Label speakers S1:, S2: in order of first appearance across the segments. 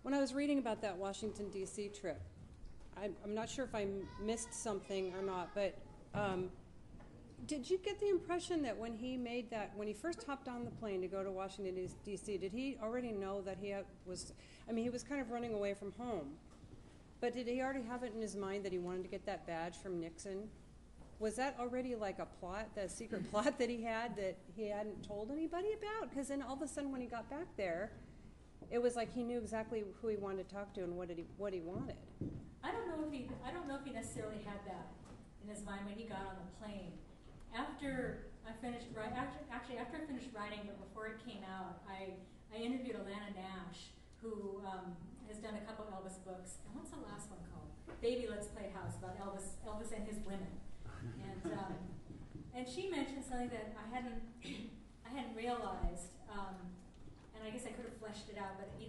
S1: When I was reading about that Washington, D.C. trip, I'm not sure if I missed something or not, but did you get the impression that when he first hopped on the plane to go to Washington, D.C., did he already know that he was kind of running away from home, but did he already have it in his mind that he wanted to get that badge from Nixon? Was that already like a plot, that secret plot that he hadn't told anybody about? Because then all of a sudden when he got back there, it was like he knew exactly who he wanted to talk to and what he wanted.
S2: I don't know if he necessarily had that in his mind when he got on the plane. After I finished writing, but before it came out, I interviewed Alana Nash, who has done a couple Elvis books. And what's the last one called? Baby, Let's Play House, about Elvis and his women. And she mentioned something that I hadn't realized, and I guess I could have fleshed it out. But you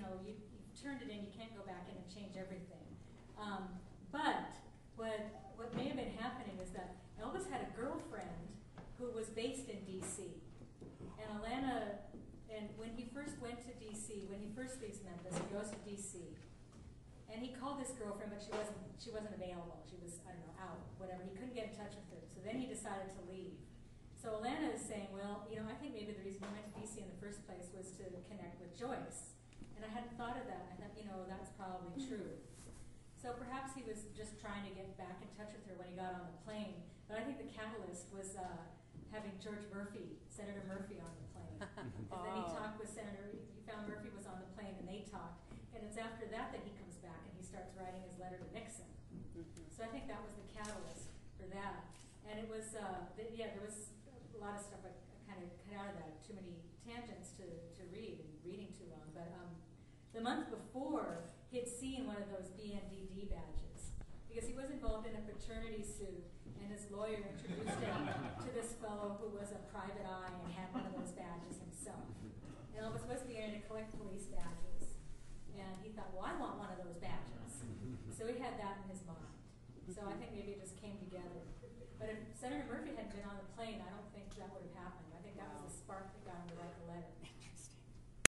S2: turned it in. You can't go back in and change everything. But what may have been happening is that Elvis had a girlfriend who was based in D.C. And Alana, and when he first went to D.C., when he first leaves Memphis, he goes to D.C. And he called his girlfriend, but she wasn't available. She was, I don't know, out, whatever. He couldn't get in touch with her. So then he decided to leave. So Alana is saying, well, I think maybe the reason he went to D.C. in the first place was to connect with Joyce. And I hadn't thought of that. I thought, that's probably true. So perhaps he was just trying to get back in touch with her when he got on the plane. But I think the catalyst was having Senator Murphy on the plane. Because then he talked with he found Murphy was on the plane and they talked. And it's after that he comes back and he starts writing his letter to Nixon. So I think that was the catalyst for that. And it was, there was a lot of stuff I kind of cut out of that. Too many tangents to read and reading too long. But the month before, he had seen one of those BNDD badges because he was involved in a fraternity suit, and his lawyer introduced him to this fellow who was a private eye and had one of those badges himself. And Elvis was beginning to collect police badges, and he thought, well, I want one of those badges. So he had that in his mind. So I think maybe it just came together.